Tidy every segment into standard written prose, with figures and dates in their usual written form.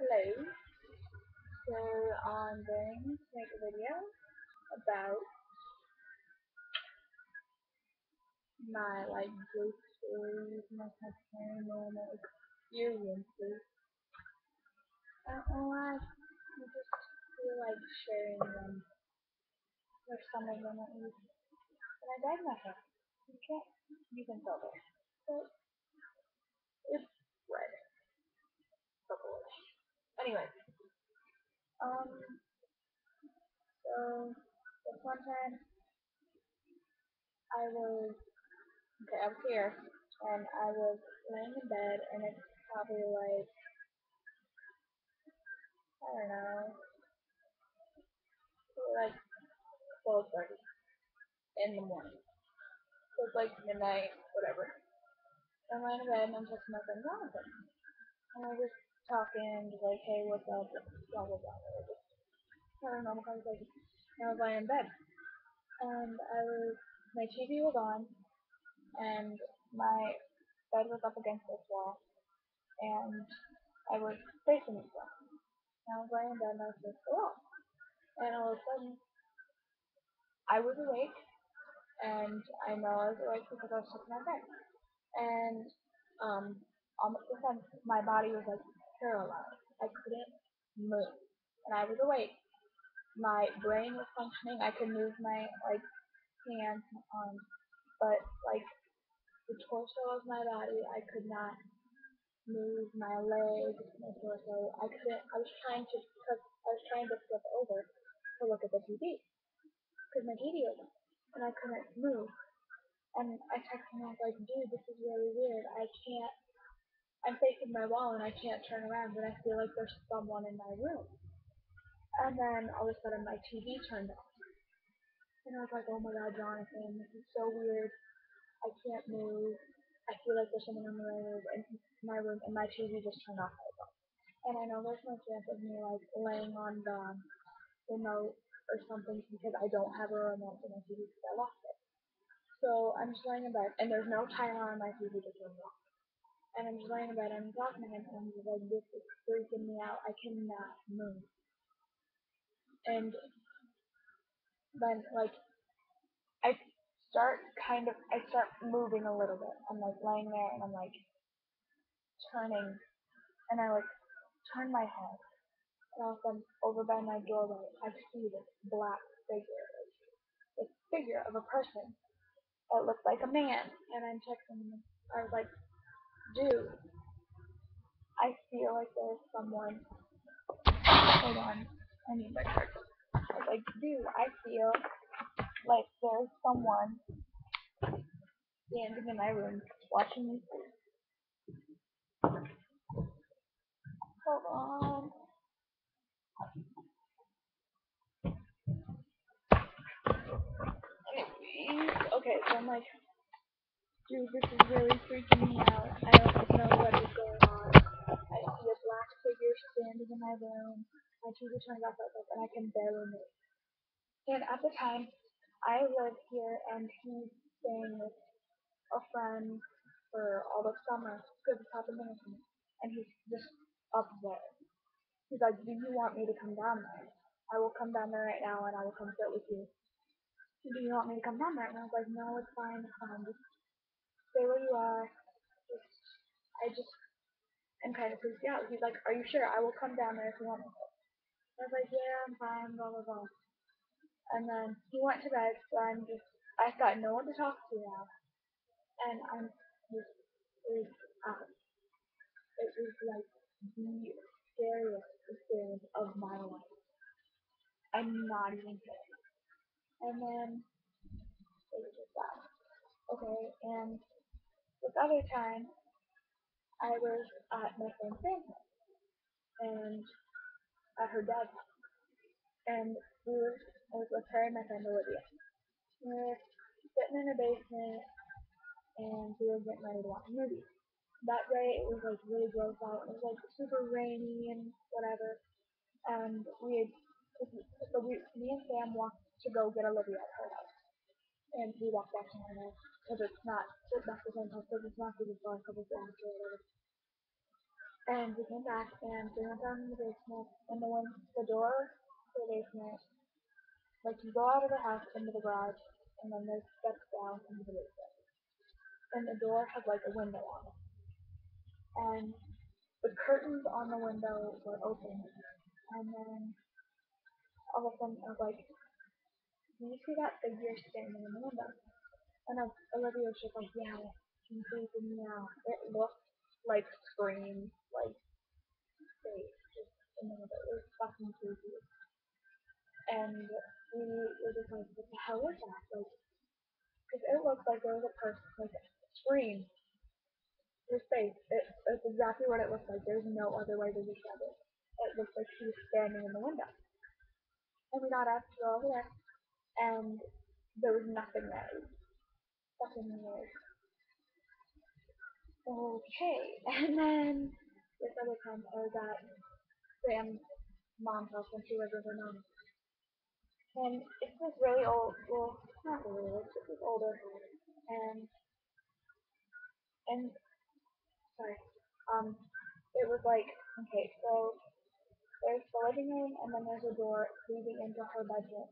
Hello. So I'm going to make a video about my ghost stories, my paranormal experiences. I don't know why. I just feel like sharing them. There's some of them at least. And I died myself. You can tell this. But it's red. Purplish. Anyway, um, so this one time I was here and I was laying in bed and it's probably I don't know, like 12:30 in the morning. So it's like midnight, whatever. I'm laying in bed and I'm texting my friend Jonathan. And we're just talking, just like, hey, what's up? Blah, blah, blah. Just having a normal conversation. And I was laying in bed. And my TV was on and my bed was up against this wall. And I was facing this wall. And I was laying in bed and I was facing the wall. And all of a sudden, I was awake. And I know I was awake because I was checking my bed. And um, almost the time my body was like paralyzed. I couldn't move, and I was awake. My brain was functioning. I could move my hands, my arms, but the torso of my body, I could not move my legs, my torso. I couldn't. I was trying to flip over to look at the TV because my TV was on, and I couldn't move. And I texted him. I was like, dude, this is really weird. I can't. I'm facing my wall and I can't turn around and I feel like there's someone in my room. And then all of a sudden my TV turned on. And I was like, oh my god, Jonathan, this is so weird. I can't move. I feel like there's someone in my room and my TV just turned off. And I know there's no chance of me laying on the remote or something because I don't have a remote for my TV because I lost it. So I'm just laying in bed and there's no timer on my TV to turn off. And I'm just laying in bed and I'm talking to him and I'm just like, this is freaking me out. I cannot move. And then I I start moving a little bit. I'm laying there and I'm turning and I turn my head and all of a sudden over by my doorway I see this black figure. This figure of a person that looked like a man and I'm texting him. I was like, dude, I feel like there's someone. Hold on, I need my charger. I was like, dude, I feel like there's someone standing in my room watching me. Hold on. Okay, so I'm like, dude, this is really freaking me out. I don't know what is going on. I see a black figure standing in my room. My TV turns off and I can barely move. And at the time, I live here and he's staying with a friend for all the summer because it's happened to me. And he's just up there. He's like, do you want me to come down there? I will come down there right now and I will come sit with you. Do you want me to come down there? And I was like, no, it's fine, it's fine. Just stay where you are. I just am kind of freaked out. He's like, are you sure? I will come down there if you want me to. I was like, yeah, I'm fine, blah, blah, blah. And then he went to bed, so I've got no one to talk to now. And I'm just freaked out. It was the scariest experience of my life. I'm not even kidding. And then it was just that. Okay, and this other time, I was at my friend's grandma's and at her dad's house. And I was with her and my friend Olivia. We were sitting in the basement and we were getting ready to watch a movie. That day it was really gross out. It was super rainy and whatever. And me and Sam walked to go get Olivia at her house. And we walked back to my house because it's not back to the same house because it's not super far, a couple blocks or whatever. And we came back and we went down in the basement and the door to the basement, like you go out of the house into the garage and then there's steps down into the basement. And the door had like a window on it. And the curtains on the window were open. And then all of a sudden I was like, do you see that figure standing in the window? And Olivia was just like, yeah, it's creeping me out. It looked like Scream, like face, just in the window. It was fucking creepy. And we were just like, what the hell is that? Like, because it looked like there was a person, like, Scream, his face. It's exactly what it looked like. There's no other way to describe it. It looked like he was standing in the window. And we got up to go over there, and there was nothing there. Fucking weird. Okay. And then this other time I was at Sam's mom's house when she lived with her mom. And it's this really old, well, not really old, it's just older. And, and, sorry, um, it was like, okay, so there's the living room, and then there's a door leading into her bedroom.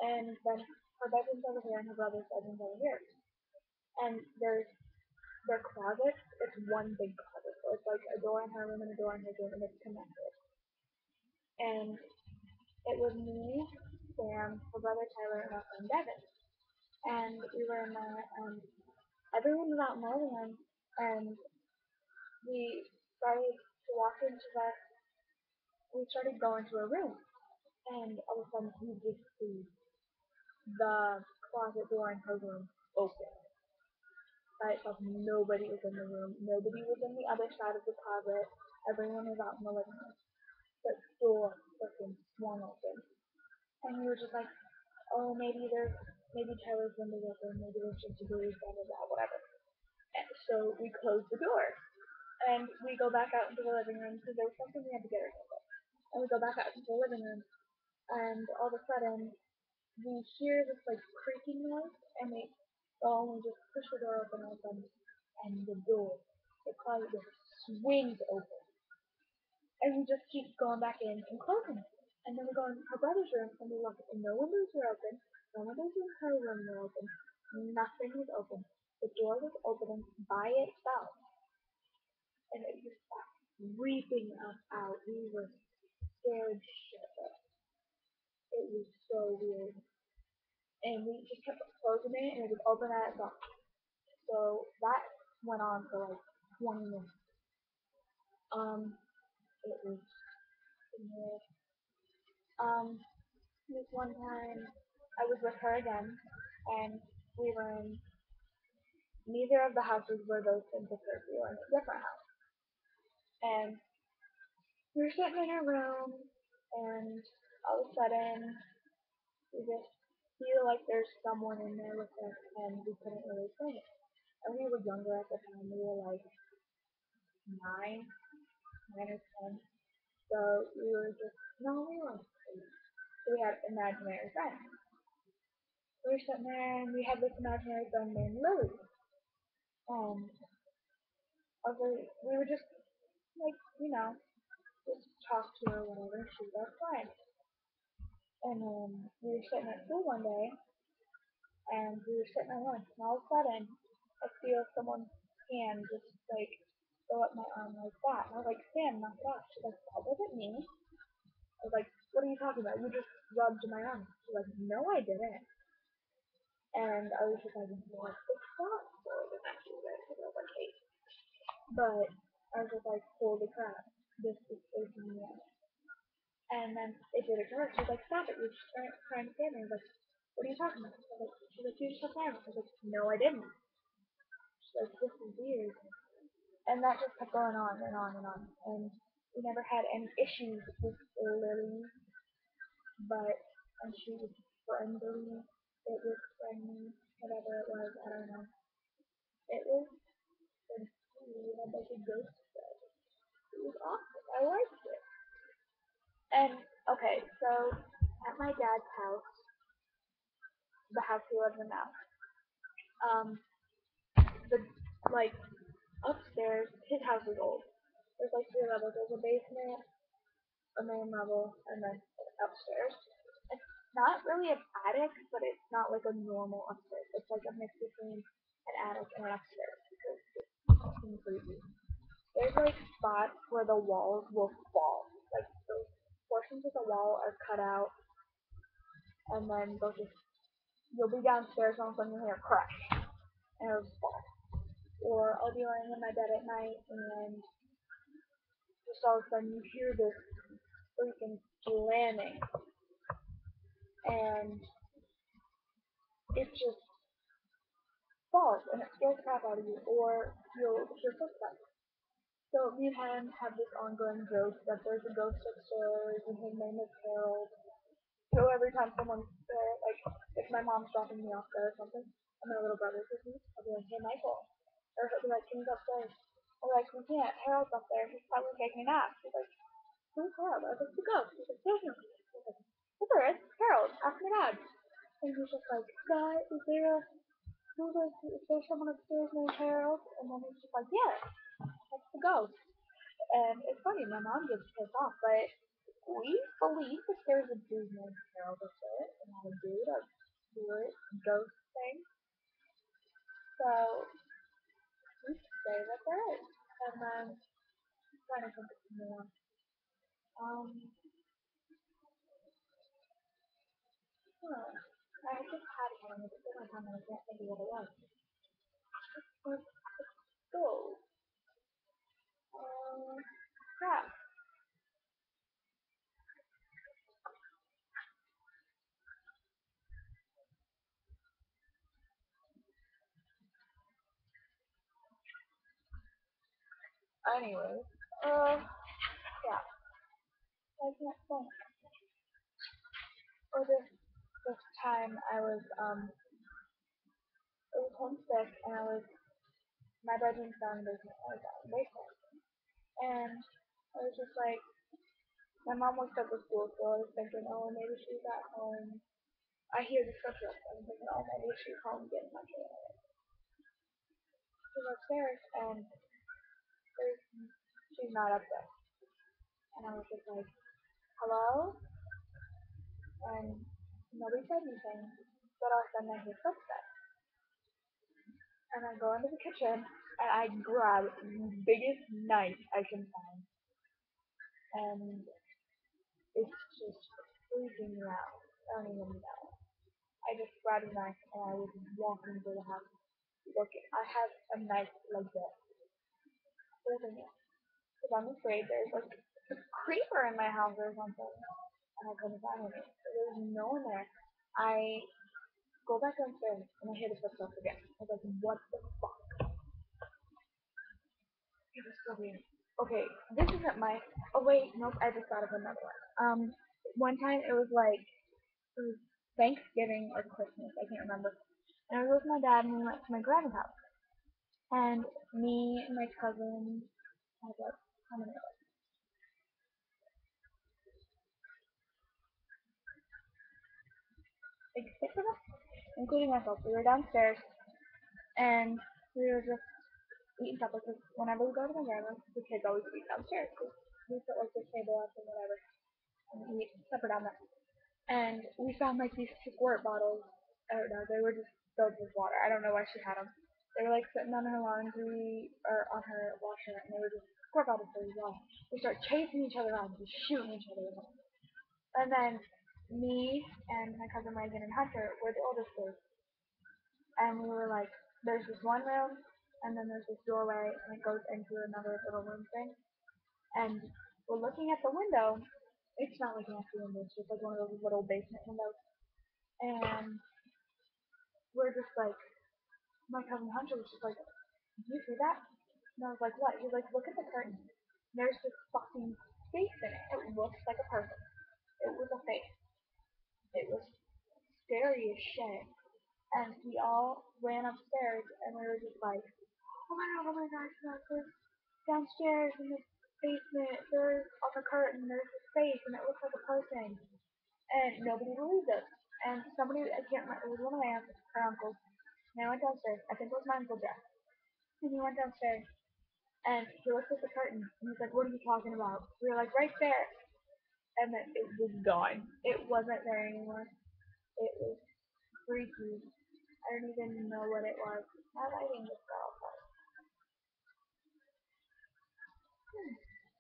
And then her bedroom's over here, and her brother's bedroom's over here. And their closets, it's one big closet. So it's like a door in her room and a door in his room, and it's connected. And it was me, Sam, her brother Tyler, and our friend Devin. And we were in there, and everyone was out in the living room, and we started to walk into we started going to a room, and all of a sudden we just see the closet door in her room open. By itself, nobody was in the room, nobody was in the other side of the closet, everyone was out in the living room. The door freaking swung open. And we were just like, oh, maybe Tyler's window open, maybe there's just a breeze, blah, blah, blah, whatever. And so we closed the door. And we go back out into the living room because there was something we had to get ourselves. And we go back out into the living room, and all of a sudden, we hear this like creaking noise, and we go and we just push the door open all of a sudden, and the closet door swings open. And we just keep going back in and closing it. And then we go in her brother's room and we look and no windows were open, no windows in her room were open, nothing was open. The door was opening by itself and it just started creeping us out. We were scared shitless. It was so weird. And we just kept closing it and it would open at itself. So that went on for like 20 minutes. It was weird. Um, This one time, I was with her again, and we were in neither of the houses were those things occurred. We were in a different house, and we were sitting in our room, and all of a sudden, we just feel like there's someone in there with us, and we couldn't really explain it. And we were younger at the time. We were like nine, 9 or 10. So we were just no, we were. So we had imaginary friends. We were sitting there, and we had this imaginary friend named Lily. And we would just like, just talk to her or whatever. She was our friend. And then we were sitting at school one day, and we were sitting at lunch, and all of a sudden, I feel someone's hand just like go up my arm like that. And I was like, Sam, knock it off. She's like, that wasn't me. I was like, what are you talking about? You just rubbed my arm. She's like, no, I didn't. And I was just like, what the fuck? And then she was like, I was like 8. But I was just like, holy crap, this is freaking me out. And then it did it to her. She was like, stop it, you're just trying to scare me. I was like, what are you talking about? She's like, you just took my arm. I was like, no, I didn't. She's like, this is weird. And that just kept going on and on and on. And we never had any issues with Lily, but and she was friendly. It was friendly, whatever it was, I don't know. It was pretty cool. We had like a ghost bed. It was awesome. I liked it. And okay, so at my dad's house, the house he lives in now, um, the like upstairs, his house is old. There's like three levels. There's a basement, a main level, and then upstairs. It's not really an attic, but it's not like a normal upstairs. It's like a mix between an attic and an upstairs. It's fucking creepy. There's like spots where the walls will fall. Like those portions of the wall are cut out, and then they'll just you'll be downstairs and all of a sudden you'll hear a crash, and it'll just fall. Or I'll be laying in my bed at night, and just all of a sudden you hear this freaking slamming, and it just falls, and it scares the crap out of you, or you'll hear footsteps. So me and him have this ongoing joke that there's a ghost upstairs, and his name is Harold. So every time someone's there, like if my mom's dropping me off there or something, and my little brother's with me, I'll be like, hey Michael. Or he'll be like, can you go upstairs? I'll be like, we can't. Harold's up there. He's probably taking a nap. He's like, who's Harold? I was like, the ghost. He's like, there's no ghost. I was like, yes, there is. Harold. Ask my dad. And he's just like, Dad, is there someone upstairs named Harold? And then he's just like, yeah, that's the ghost. And it's funny, my mom gets pissed off, but we believe that there's a dude named Harold upstairs, and not a dude, a spirit, ghost thing. So we say that there is. And then I'm trying to think of some more. Huh. I just had one, but it's been a time and I can't think of what it was. Let's go. Crap. Anyways, yeah, I can't think. Or this time I was homesick and my bedroom's down in the basement, I was down in the basement. And I was just like, my mom worked up with school, so I was thinking, oh, maybe she's at home. I hear the footsteps, and I'm thinking, oh, maybe she's home getting lunch or whatever. She's upstairs, and she's not up there. And I was just like, hello? And nobody said anything. But all of a sudden I hear footsteps. And I go into the kitchen, and I grab the biggest knife I can find. And it's just freaking me out. I don't even know. I just grabbed a knife, and I was walking through the house. Looking, I have a knife like this, holding it. Because I'm afraid there's like a creeper in my house or something. And I couldn't find any. So there's no one there. I go back downstairs and I hear the footsteps again. I was like, what the fuck? It was so weird. Okay, this isn't my. Oh wait, nope. I just thought of another one. One time it was Thanksgiving or Christmas. I can't remember. And I was with my dad and we went to my grandma's house. And me and my cousin had like how many? Like six of us, including myself. We were downstairs and we were just eating supper because whenever we go to my grandma's, the kids always eat downstairs because we put like the table up and whatever and we eat supper down there. And we found like these squirt bottles. I don't know. They were just filled with water. I don't know why she had them. They were like sitting on her laundry or on her washer, and they were just squirt bottles filled with water. We start chasing each other around, just shooting each other with them. And then me and my cousin Megan and Hunter were the oldest kids, and we were like, there's this one room, and then there's this doorway, and it goes into another little room thing. And we're looking at the window. It's not like an actual window. It's just like one of those little basement windows. And we're just like, my cousin Hunter was just like, "Do you see that?" And I was like, "What?" He's like, "Look at the curtain. There's this fucking face in it. It looks like a person. It was a face. It was scary as shit." And we all ran upstairs, and we were just like, oh my gosh, no, there's downstairs in the basement, there's on the curtain, there's a face, and it looks like a person. And nobody believed us. And somebody, I can't remember, it was one of my aunts, her uncles, and I went downstairs. I think it was my Uncle Jeff. And he went downstairs, And he looked at the curtain and he's like, "What are you talking about?" We were like, "Right there." And then it was gone. It wasn't there anymore. It was freaky. I don't even know what it was. Now that I think it's all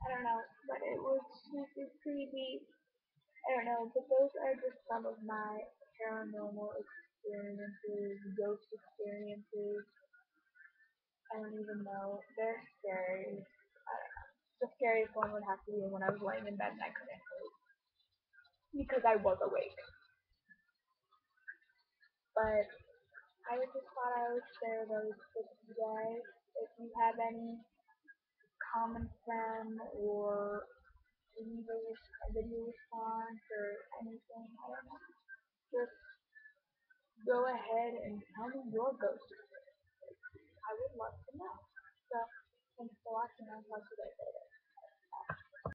I don't know, but it was super creepy. I don't know, but those are just some of my paranormal experiences, ghost experiences. I don't even know. They're scary. The scariest one would have to be when I was laying in bed and I couldn't move because I was awake. But I just thought I would share those with you guys. If you have any comments them or leave a video response or anything, I don't know. Just go ahead and tell me your ghost story. I would love to know. So, thanks for watching. I'll talk to you guys later.